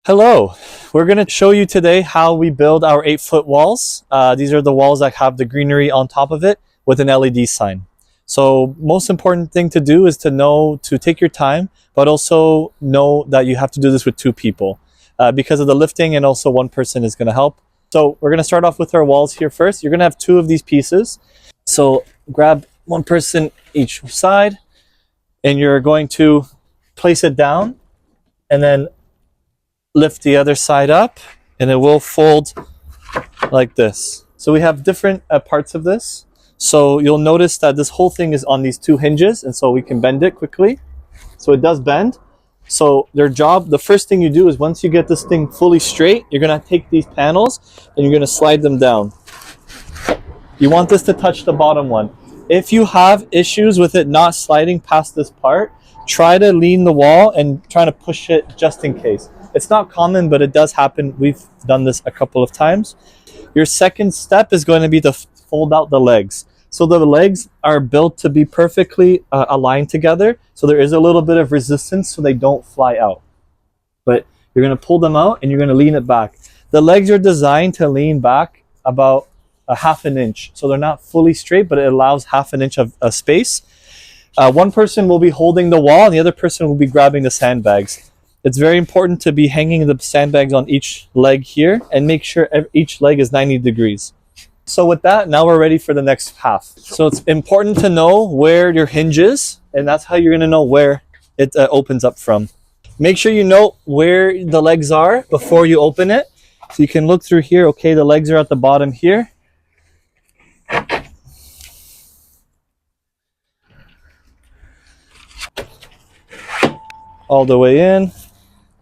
Hello, we're going to show you today how we build our 8-foot walls. These are the walls that have the greenery on top of it with an LED sign. So most important thing to do is to know to take your time, but also know that you have to do this with 2 people because of the lifting, and also 1 person is going to help. So we're going to start off with our walls here first. You're going to have 2 of these pieces. So grab 1 person each side, and you're going to place it down and then lift the other side up, and it will fold like this. So we have different parts of this. So you'll notice that this whole thing is on these 2 hinges, and so we can bend it quickly. So it does bend. So their job, the first thing you do is once you get this thing fully straight, you're gonna take these panels and you're gonna slide them down. You want this to touch the bottom one. If you have issues with it not sliding past this part, try to lean the wall and try to push it just in case. It's not common, but it does happen. We've done this a couple of times. Your second step is going to be to fold out the legs. So the legs are built to be perfectly aligned together. So there is a little bit of resistance so they don't fly out. But you're going to pull them out and you're going to lean it back. The legs are designed to lean back about a ½ an inch. So they're not fully straight, but it allows ½ an inch of space. 1 person will be holding the wall and the other person will be grabbing the sandbags. It's very important to be hanging the sandbags on each leg here and make sure each leg is 90 degrees. So with that, now we're ready for the next half. So it's important to know where your hinge is, and that's how you're going to know where it opens up from. Make sure you know where the legs are before you open it. So you can look through here. Okay, the legs are at the bottom here. All the way in.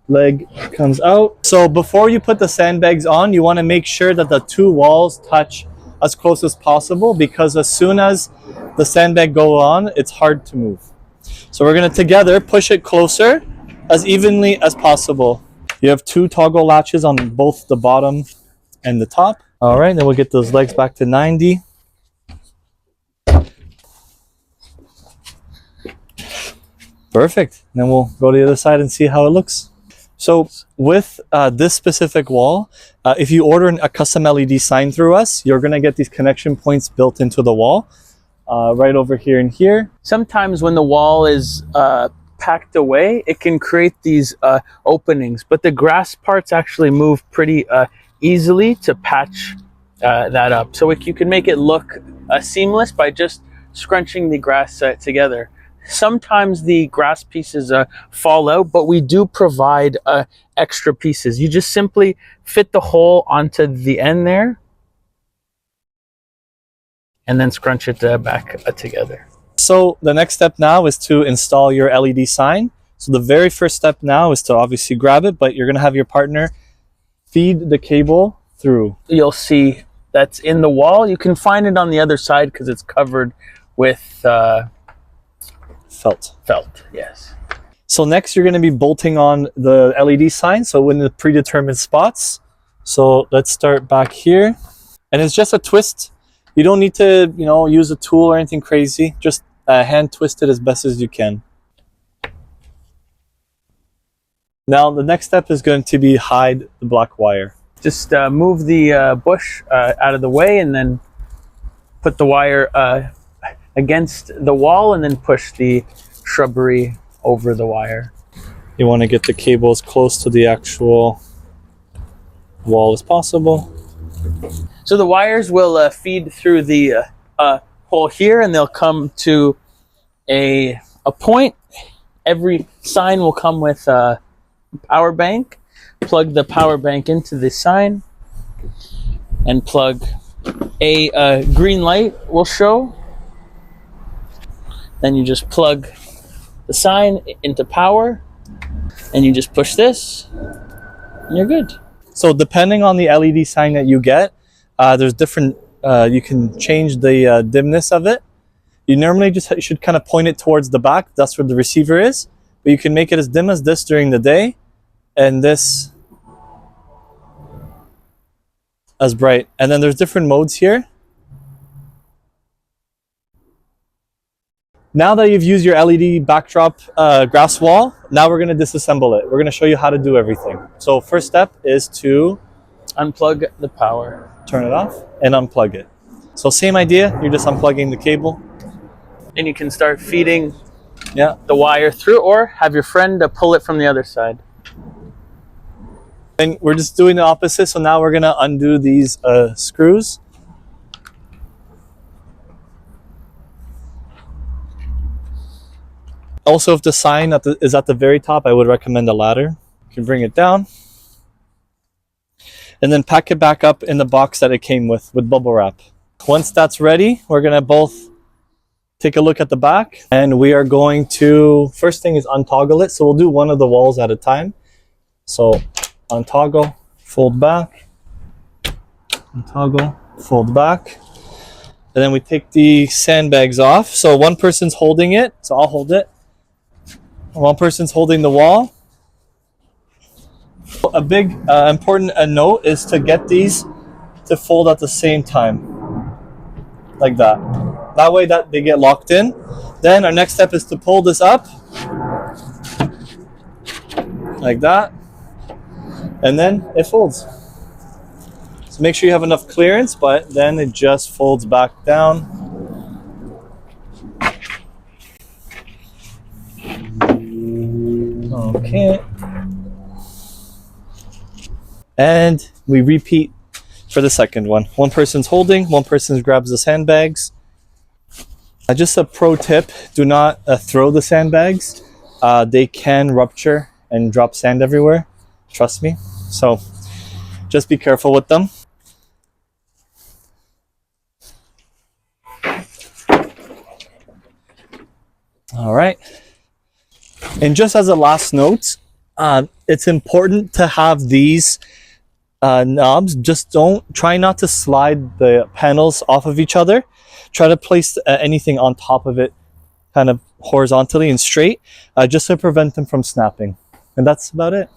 Leg comes out. So before you put the sandbags on, you want to make sure that the 2 walls touch as close as possible, because as soon as the sandbag go on, it's hard to move. So we're going to together push it closer as evenly as possible. You have 2 toggle latches on both the bottom and the top. All right, then we'll get those legs back to 90. Perfect. And then we'll go to the other side and see how it looks. So with this specific wall, if you order a custom LED sign through us, you're going to get these connection points built into the wall right over here and here. Sometimes when the wall is packed away, it can create these openings, but the grass parts actually move pretty easily to patch that up. So you can make it look seamless by just scrunching the grass together. Sometimes the grass pieces fall out, but we do provide extra pieces. You just simply fit the hole onto the end there and then scrunch it back together. So the next step now is to install your LED sign. So the very first step now is to obviously grab it, but you're going to have your partner feed the cable through. You'll see that's in the wall. You can find it on the other side because it's covered with felt, yes. So next you're going to be bolting on the LED sign, so in the predetermined spots. So let's start back here, and it's just a twist. You don't need to, use a tool or anything crazy. Just hand twist it as best as you can. Now the next step is going to be hide the black wire. Just move the bush out of the way, and then put the wire against the wall, and then push the shrubbery over the wire. You want to get the cable as close to the actual wall as possible. So the wires will feed through the hole here, and they'll come to a point. Every sign will come with a power bank. Plug the power bank into the sign, and plug a green light will show. Then you just plug the sign into power, and you just push this, and you're good. So depending on the LED sign that you get, there's different, you can change the dimness of it. You normally just should kind of point it towards the back. That's where the receiver is. But you can make it as dim as this during the day, and this as bright. And then there's different modes here. Now that you've used your LED backdrop grass wall, now we're going to disassemble it. We're going to show you how to do everything. So first step is to Unplug the power. turn it off and unplug it. So same idea, you're just unplugging the cable. And you can start feeding Yeah. the wire through, or have your friend pull it from the other side. And we're just doing the opposite. So now we're going to undo these screws. Also, if the sign is at the very top, I would recommend a ladder. You can bring it down. And then pack it back up in the box that it came with bubble wrap. Once that's ready, we're going to both take a look at the back. And we are going to, first thing is untoggle it. So we'll do one of the walls at a time. So untoggle, fold back, untoggle, fold back. And then we take the sandbags off. So one person's holding it. So I'll hold it. One person's holding the wall. A big important note is to get these to fold at the same time, like that. That way that they get locked in. Then our next step is to pull this up, like that, and then it folds. So make sure you have enough clearance, but then it just folds back down. Okay. And we repeat for the second one. One person's holding, one person grabs the sandbags. Just a pro tip, do not throw the sandbags. They can rupture and drop sand everywhere. Trust me. So just be careful with them. All right. And just as a last note, it's important to have these knobs. Just try not to slide the panels off of each other. Try to place anything on top of it kind of horizontally and straight, just to prevent them from snapping. And that's about it.